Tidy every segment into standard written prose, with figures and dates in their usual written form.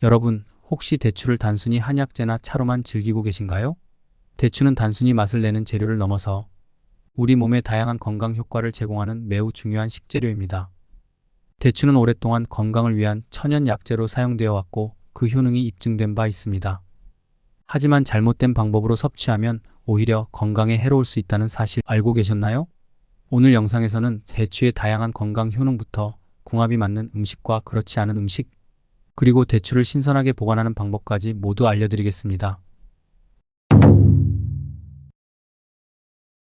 여러분, 혹시 대추를 단순히 한약재나 차로만 즐기고 계신가요? 대추는 단순히 맛을 내는 재료를 넘어서 우리 몸에 다양한 건강 효과를 제공하는 매우 중요한 식재료입니다. 대추는 오랫동안 건강을 위한 천연 약재로 사용되어 왔고 그 효능이 입증된 바 있습니다. 하지만 잘못된 방법으로 섭취하면 오히려 건강에 해로울 수 있다는 사실 알고 계셨나요? 오늘 영상에서는 대추의 다양한 건강 효능부터 궁합이 맞는 음식과 그렇지 않은 음식, 그리고 대추를 신선하게 보관하는 방법까지 모두 알려드리겠습니다.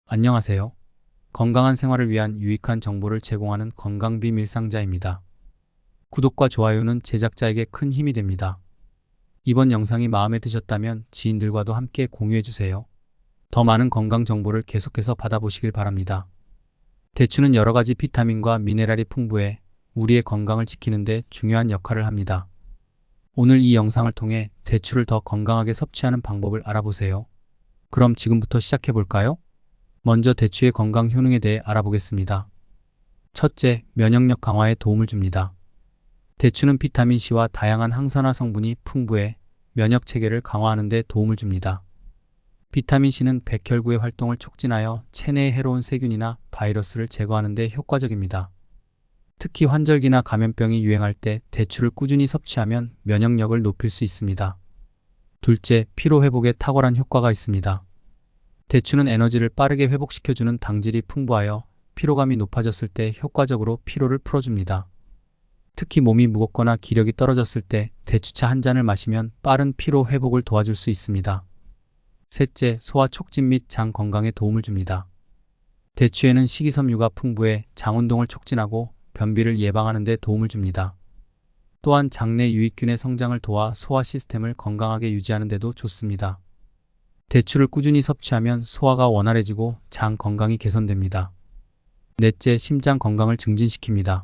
안녕하세요. 건강한 생활을 위한 유익한 정보를 제공하는 건강비밀상자입니다. 구독과 좋아요는 제작자에게 큰 힘이 됩니다. 이번 영상이 마음에 드셨다면 지인들과도 함께 공유해주세요. 더 많은 건강 정보를 계속해서 받아보시길 바랍니다. 대추는 여러 가지 비타민과 미네랄이 풍부해 우리의 건강을 지키는 데 중요한 역할을 합니다. 오늘 이 영상을 통해 대추를 더 건강하게 섭취하는 방법을 알아보세요. 그럼 지금부터 시작해 볼까요? 먼저 대추의 건강 효능에 대해 알아보겠습니다. 첫째, 면역력 강화에 도움을 줍니다. 대추는 비타민C와 다양한 항산화 성분이 풍부해 면역 체계를 강화하는 데 도움을 줍니다. 비타민C는 백혈구의 활동을 촉진하여 체내의 해로운 세균이나 바이러스를 제거하는 데 효과적입니다. 특히 환절기나 감염병이 유행할 때 대추를 꾸준히 섭취하면 면역력을 높일 수 있습니다. 둘째, 피로 회복에 탁월한 효과가 있습니다. 대추는 에너지를 빠르게 회복시켜주는 당질이 풍부하여 피로감이 높아졌을 때 효과적으로 피로를 풀어줍니다. 특히 몸이 무겁거나 기력이 떨어졌을 때 대추차 한 잔을 마시면 빠른 피로 회복을 도와줄 수 있습니다. 셋째, 소화 촉진 및 장 건강에 도움을 줍니다. 대추에는 식이섬유가 풍부해 장 운동을 촉진하고 변비를 예방하는 데 도움을 줍니다. 또한 장내 유익균의 성장을 도와 소화 시스템을 건강하게 유지하는 데도 좋습니다. 대추를 꾸준히 섭취하면 소화가 원활해지고 장 건강이 개선됩니다. 넷째, 심장 건강을 증진시킵니다.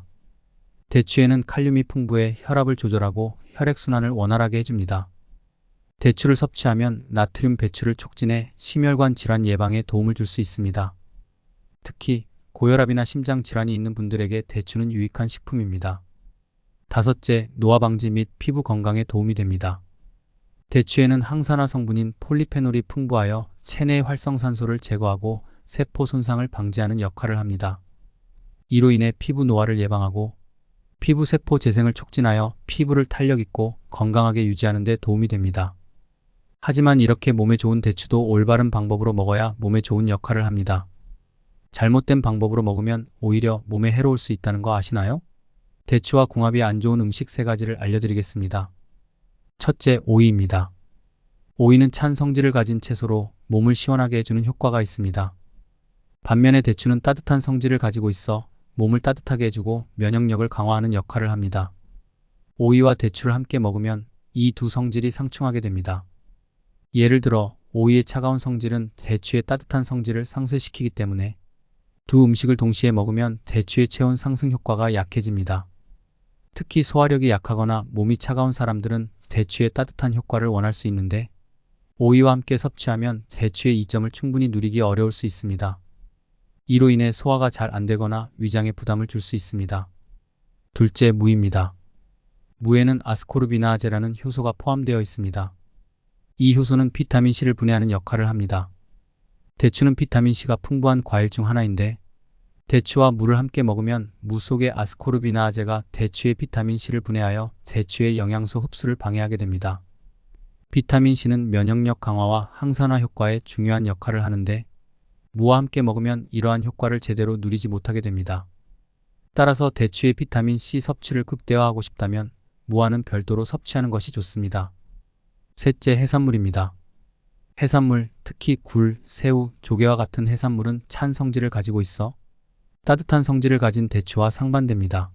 대추에는 칼륨이 풍부해 혈압을 조절하고 혈액순환을 원활하게 해줍니다. 대추를 섭취하면 나트륨 배출을 촉진해 심혈관 질환 예방에 도움을 줄 수 있습니다. 특히 고혈압이나 심장 질환이 있는 분들에게 대추는 유익한 식품입니다. 다섯째, 노화 방지 및 피부 건강에 도움이 됩니다. 대추에는 항산화 성분인 폴리페놀이 풍부하여 체내 활성산소를 제거하고 세포 손상을 방지하는 역할을 합니다. 이로 인해 피부 노화를 예방하고 피부 세포 재생을 촉진하여 피부를 탄력 있고 건강하게 유지하는 데 도움이 됩니다. 하지만 이렇게 몸에 좋은 대추도 올바른 방법으로 먹어야 몸에 좋은 역할을 합니다. 잘못된 방법으로 먹으면 오히려 몸에 해로울 수 있다는 거 아시나요? 대추와 궁합이 안 좋은 음식 3가지를 알려드리겠습니다. 첫째, 오이입니다. 오이는 찬 성질을 가진 채소로 몸을 시원하게 해주는 효과가 있습니다. 반면에 대추는 따뜻한 성질을 가지고 있어 몸을 따뜻하게 해주고 면역력을 강화하는 역할을 합니다. 오이와 대추를 함께 먹으면 이 두 성질이 상충하게 됩니다. 예를 들어 오이의 차가운 성질은 대추의 따뜻한 성질을 상쇄시키기 때문에 두 음식을 동시에 먹으면 대추의 체온 상승 효과가 약해집니다. 특히 소화력이 약하거나 몸이 차가운 사람들은 대추의 따뜻한 효과를 원할 수 있는데 오이와 함께 섭취하면 대추의 이점을 충분히 누리기 어려울 수 있습니다. 이로 인해 소화가 잘 안되거나 위장에 부담을 줄 수 있습니다. 둘째, 무입니다. 무에는 아스코르비나아제라는 효소가 포함되어 있습니다. 이 효소는 비타민C를 분해하는 역할을 합니다. 대추는 비타민C가 풍부한 과일 중 하나인데 대추와 무를 함께 먹으면 무 속의 아스코르비나아제가 대추의 비타민C를 분해하여 대추의 영양소 흡수를 방해하게 됩니다. 비타민C는 면역력 강화와 항산화 효과에 중요한 역할을 하는데 무와 함께 먹으면 이러한 효과를 제대로 누리지 못하게 됩니다. 따라서 대추의 비타민C 섭취를 극대화하고 싶다면 무와는 별도로 섭취하는 것이 좋습니다. 셋째, 해산물입니다. 해산물, 특히 굴, 새우, 조개와 같은 해산물은 찬 성질을 가지고 있어 따뜻한 성질을 가진 대추와 상반됩니다.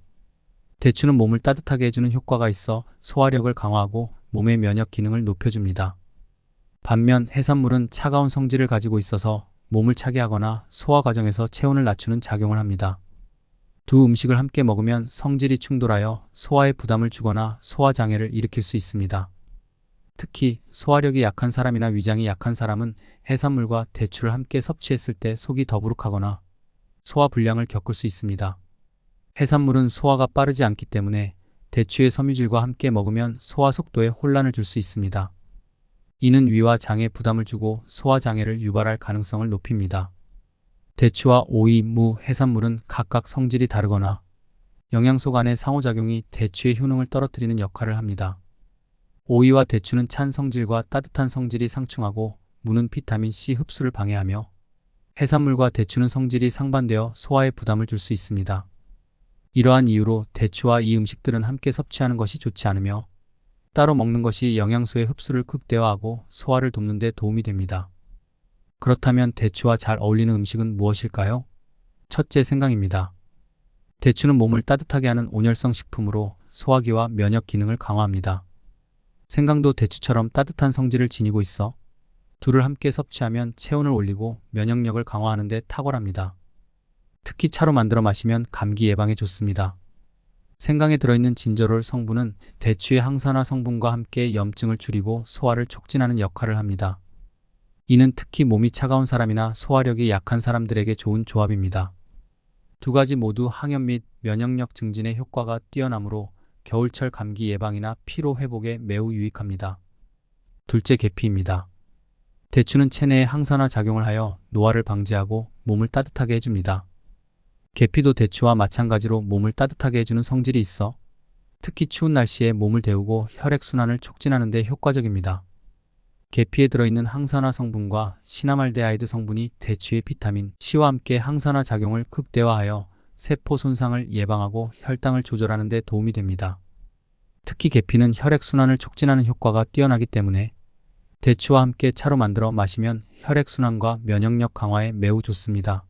대추는 몸을 따뜻하게 해주는 효과가 있어 소화력을 강화하고 몸의 면역 기능을 높여줍니다. 반면 해산물은 차가운 성질을 가지고 있어서 몸을 차게 하거나 소화 과정에서 체온을 낮추는 작용을 합니다. 두 음식을 함께 먹으면 성질이 충돌하여 소화에 부담을 주거나 소화장애를 일으킬 수 있습니다. 특히 소화력이 약한 사람이나 위장이 약한 사람은 해산물과 대추를 함께 섭취했을 때 속이 더부룩하거나 소화 불량을 겪을 수 있습니다. 해산물은 소화가 빠르지 않기 때문에 대추의 섬유질과 함께 먹으면 소화 속도에 혼란을 줄 수 있습니다. 이는 위와 장에 부담을 주고 소화 장애를 유발할 가능성을 높입니다. 대추와 오이, 무, 해산물은 각각 성질이 다르거나 영양소 간의 상호작용이 대추의 효능을 떨어뜨리는 역할을 합니다. 오이와 대추는 찬 성질과 따뜻한 성질이 상충하고 무는 비타민 C 흡수를 방해하며 해산물과 대추는 성질이 상반되어 소화에 부담을 줄 수 있습니다. 이러한 이유로 대추와 이 음식들은 함께 섭취하는 것이 좋지 않으며 따로 먹는 것이 영양소의 흡수를 극대화하고 소화를 돕는 데 도움이 됩니다. 그렇다면 대추와 잘 어울리는 음식은 무엇일까요? 첫째, 생강입니다. 대추는 몸을 따뜻하게 하는 온열성 식품으로 소화기와 면역 기능을 강화합니다. 생강도 대추처럼 따뜻한 성질을 지니고 있어 둘을 함께 섭취하면 체온을 올리고 면역력을 강화하는 데 탁월합니다. 특히 차로 만들어 마시면 감기 예방에 좋습니다. 생강에 들어있는 진저롤 성분은 대추의 항산화 성분과 함께 염증을 줄이고 소화를 촉진하는 역할을 합니다. 이는 특히 몸이 차가운 사람이나 소화력이 약한 사람들에게 좋은 조합입니다. 두 가지 모두 항염 및 면역력 증진에 효과가 뛰어나므로 겨울철 감기 예방이나 피로 회복에 매우 유익합니다. 둘째, 계피입니다. 대추는 체내에 항산화 작용을 하여 노화를 방지하고 몸을 따뜻하게 해줍니다. 계피도 대추와 마찬가지로 몸을 따뜻하게 해주는 성질이 있어 특히 추운 날씨에 몸을 데우고 혈액순환을 촉진하는 데 효과적입니다. 계피에 들어있는 항산화 성분과 시나말데하이드 성분이 대추의 비타민 C와 함께 항산화 작용을 극대화하여 세포 손상을 예방하고 혈당을 조절하는 데 도움이 됩니다. 특히 계피는 혈액순환을 촉진하는 효과가 뛰어나기 때문에 대추와 함께 차로 만들어 마시면 혈액순환과 면역력 강화에 매우 좋습니다.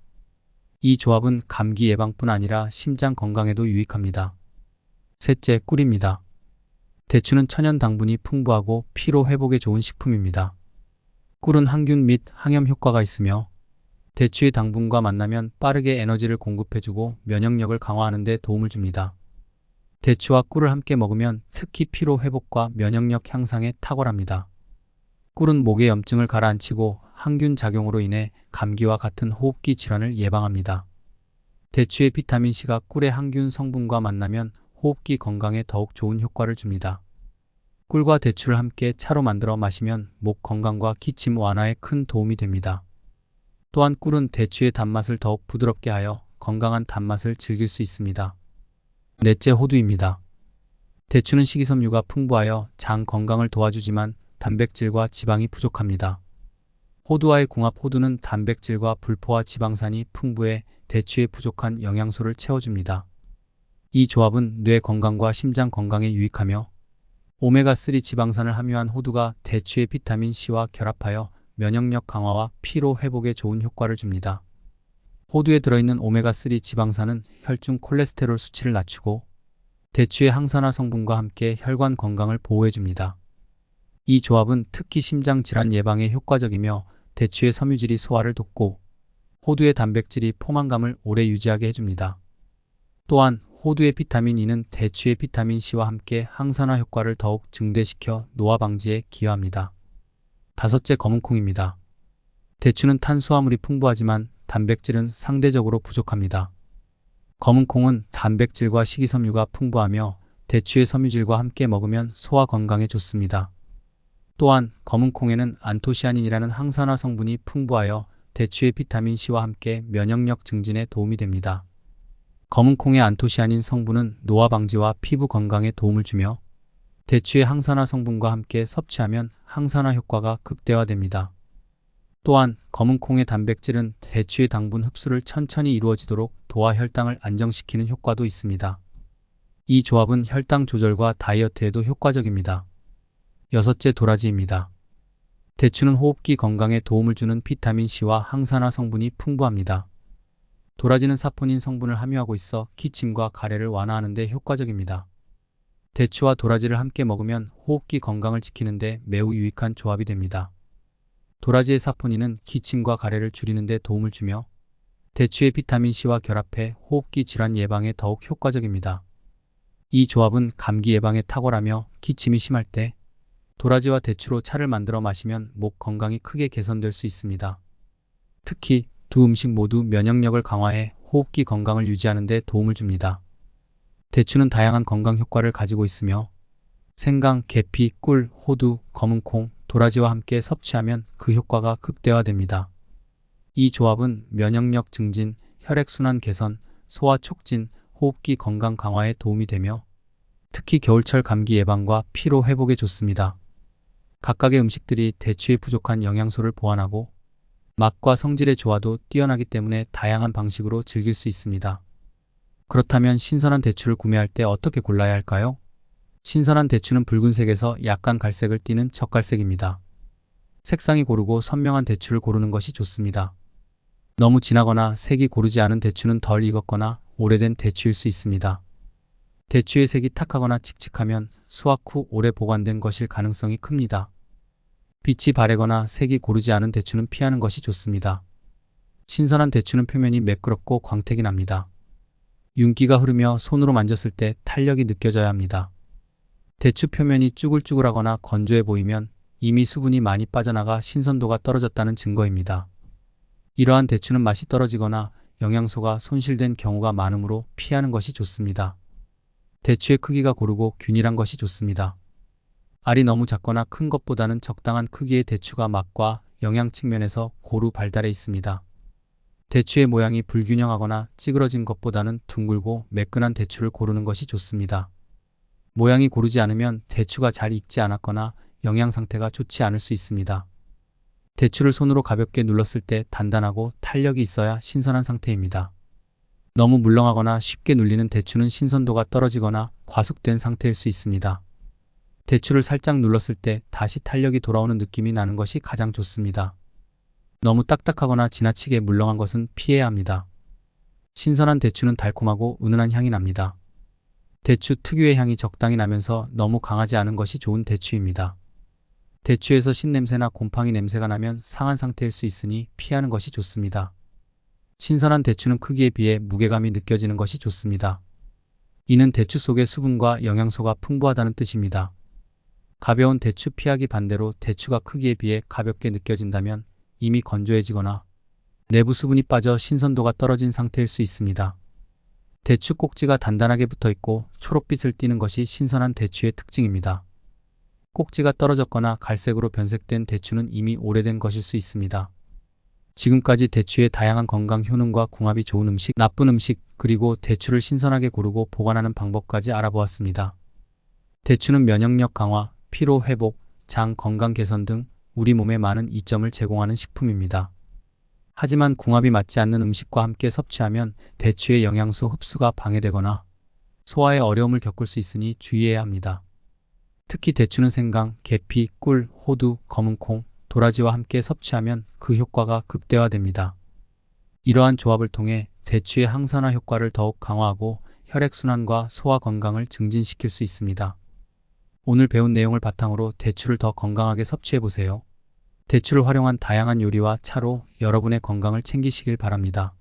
이 조합은 감기 예방뿐 아니라 심장 건강에도 유익합니다. 셋째, 꿀입니다. 대추는 천연 당분이 풍부하고 피로 회복에 좋은 식품입니다. 꿀은 항균 및 항염 효과가 있으며 대추의 당분과 만나면 빠르게 에너지를 공급해주고 면역력을 강화하는 데 도움을 줍니다. 대추와 꿀을 함께 먹으면 특히 피로 회복과 면역력 향상에 탁월합니다. 꿀은 목의 염증을 가라앉히고 항균 작용으로 인해 감기와 같은 호흡기 질환을 예방합니다. 대추의 비타민C가 꿀의 항균 성분과 만나면 호흡기 건강에 더욱 좋은 효과를 줍니다. 꿀과 대추를 함께 차로 만들어 마시면 목 건강과 기침 완화에 큰 도움이 됩니다. 또한 꿀은 대추의 단맛을 더욱 부드럽게 하여 건강한 단맛을 즐길 수 있습니다. 넷째, 호두입니다. 대추는 식이섬유가 풍부하여 장 건강을 도와주지만 단백질과 지방이 부족합니다. 호두와의 궁합. 호두는 단백질과 불포화 지방산이 풍부해 대추의 부족한 영양소를 채워줍니다. 이 조합은 뇌 건강과 심장 건강에 유익하며 오메가3 지방산을 함유한 호두가 대추의 비타민 C와 결합하여 면역력 강화와 피로 회복에 좋은 효과를 줍니다. 호두에 들어있는 오메가3 지방산은 혈중 콜레스테롤 수치를 낮추고 대추의 항산화 성분과 함께 혈관 건강을 보호해줍니다. 이 조합은 특히 심장 질환 예방에 효과적이며 대추의 섬유질이 소화를 돕고 호두의 단백질이 포만감을 오래 유지하게 해줍니다. 또한 호두의 비타민 E는 대추의 비타민 C와 함께 항산화 효과를 더욱 증대시켜 노화 방지에 기여합니다. 다섯째, 검은콩입니다. 대추는 탄수화물이 풍부하지만 단백질은 상대적으로 부족합니다. 검은콩은 단백질과 식이섬유가 풍부하며 대추의 섬유질과 함께 먹으면 소화 건강에 좋습니다. 또한 검은콩에는 안토시아닌이라는 항산화 성분이 풍부하여 대추의 비타민 C와 함께 면역력 증진에 도움이 됩니다. 검은콩의 안토시아닌 성분은 노화 방지와 피부 건강에 도움을 주며 대추의 항산화 성분과 함께 섭취하면 항산화 효과가 극대화됩니다. 또한 검은콩의 단백질은 대추의 당분 흡수를 천천히 이루어지도록 도와 혈당을 안정시키는 효과도 있습니다. 이 조합은 혈당 조절과 다이어트에도 효과적입니다. 여섯째, 도라지입니다. 대추는 호흡기 건강에 도움을 주는 비타민 C와 항산화 성분이 풍부합니다. 도라지는 사포닌 성분을 함유하고 있어 기침과 가래를 완화하는 데 효과적입니다. 대추와 도라지를 함께 먹으면 호흡기 건강을 지키는 데 매우 유익한 조합이 됩니다. 도라지의 사포닌은 기침과 가래를 줄이는 데 도움을 주며 대추의 비타민 C와 결합해 호흡기 질환 예방에 더욱 효과적입니다. 이 조합은 감기 예방에 탁월하며 기침이 심할 때 도라지와 대추로 차를 만들어 마시면 목 건강이 크게 개선될 수 있습니다. 특히 두 음식 모두 면역력을 강화해 호흡기 건강을 유지하는 데 도움을 줍니다. 대추는 다양한 건강 효과를 가지고 있으며 생강, 계피, 꿀, 호두, 검은콩, 도라지와 함께 섭취하면 그 효과가 극대화됩니다. 이 조합은 면역력 증진, 혈액순환 개선, 소화 촉진, 호흡기 건강 강화에 도움이 되며 특히 겨울철 감기 예방과 피로 회복에 좋습니다. 각각의 음식들이 대추의 부족한 영양소를 보완하고 맛과 성질의 조화도 뛰어나기 때문에 다양한 방식으로 즐길 수 있습니다. 그렇다면 신선한 대추를 구매할 때 어떻게 골라야 할까요? 신선한 대추는 붉은색에서 약간 갈색을 띠는 적갈색입니다. 색상이 고르고 선명한 대추를 고르는 것이 좋습니다. 너무 진하거나 색이 고르지 않은 대추는 덜 익었거나 오래된 대추일 수 있습니다. 대추의 색이 탁하거나 칙칙하면 수확 후 오래 보관된 것일 가능성이 큽니다. 빛이 바래거나 색이 고르지 않은 대추는 피하는 것이 좋습니다. 신선한 대추는 표면이 매끄럽고 광택이 납니다. 윤기가 흐르며 손으로 만졌을 때 탄력이 느껴져야 합니다. 대추 표면이 쭈글쭈글하거나 건조해 보이면 이미 수분이 많이 빠져나가 신선도가 떨어졌다는 증거입니다. 이러한 대추는 맛이 떨어지거나 영양소가 손실된 경우가 많으므로 피하는 것이 좋습니다. 대추의 크기가 고르고 균일한 것이 좋습니다. 알이 너무 작거나 큰 것보다는 적당한 크기의 대추가 맛과 영양 측면에서 고루 발달해 있습니다. 대추의 모양이 불균형하거나 찌그러진 것보다는 둥글고 매끈한 대추를 고르는 것이 좋습니다. 모양이 고르지 않으면 대추가 잘 익지 않았거나 영양 상태가 좋지 않을 수 있습니다. 대추를 손으로 가볍게 눌렀을 때 단단하고 탄력이 있어야 신선한 상태입니다. 너무 물렁하거나 쉽게 눌리는 대추는 신선도가 떨어지거나 과숙된 상태일 수 있습니다. 대추를 살짝 눌렀을 때 다시 탄력이 돌아오는 느낌이 나는 것이 가장 좋습니다. 너무 딱딱하거나 지나치게 물렁한 것은 피해야 합니다. 신선한 대추는 달콤하고 은은한 향이 납니다. 대추 특유의 향이 적당히 나면서 너무 강하지 않은 것이 좋은 대추입니다. 대추에서 신냄새나 곰팡이 냄새가 나면 상한 상태일 수 있으니 피하는 것이 좋습니다. 신선한 대추는 크기에 비해 무게감이 느껴지는 것이 좋습니다. 이는 대추 속의 수분과 영양소가 풍부하다는 뜻입니다. 가벼운 대추 피하기 반대로 대추가 크기에 비해 가볍게 느껴진다면 이미 건조해지거나 내부 수분이 빠져 신선도가 떨어진 상태일 수 있습니다. 대추 꼭지가 단단하게 붙어 있고 초록빛을 띠는 것이 신선한 대추의 특징입니다. 꼭지가 떨어졌거나 갈색으로 변색된 대추는 이미 오래된 것일 수 있습니다. 지금까지 대추의 다양한 건강 효능과 궁합이 좋은 음식, 나쁜 음식, 그리고 대추를 신선하게 고르고 보관하는 방법까지 알아보았습니다. 대추는 면역력 강화, 피로 회복, 장 건강 개선 등 우리 몸에 많은 이점을 제공하는 식품입니다. 하지만 궁합이 맞지 않는 음식과 함께 섭취하면 대추의 영양소 흡수가 방해되거나 소화에 어려움을 겪을 수 있으니 주의해야 합니다. 특히 대추는 생강, 계피, 꿀, 호두, 검은콩, 도라지와 함께 섭취하면 그 효과가 극대화됩니다. 이러한 조합을 통해 대추의 항산화 효과를 더욱 강화하고 혈액순환과 소화 건강을 증진시킬 수 있습니다. 오늘 배운 내용을 바탕으로 대추를 더 건강하게 섭취해보세요. 대추를 활용한 다양한 요리와 차로 여러분의 건강을 챙기시길 바랍니다.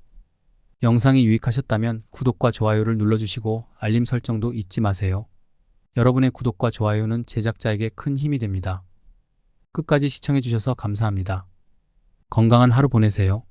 영상이 유익하셨다면 구독과 좋아요를 눌러주시고 알림 설정도 잊지 마세요. 여러분의 구독과 좋아요는 제작자에게 큰 힘이 됩니다. 끝까지 시청해주셔서 감사합니다. 건강한 하루 보내세요.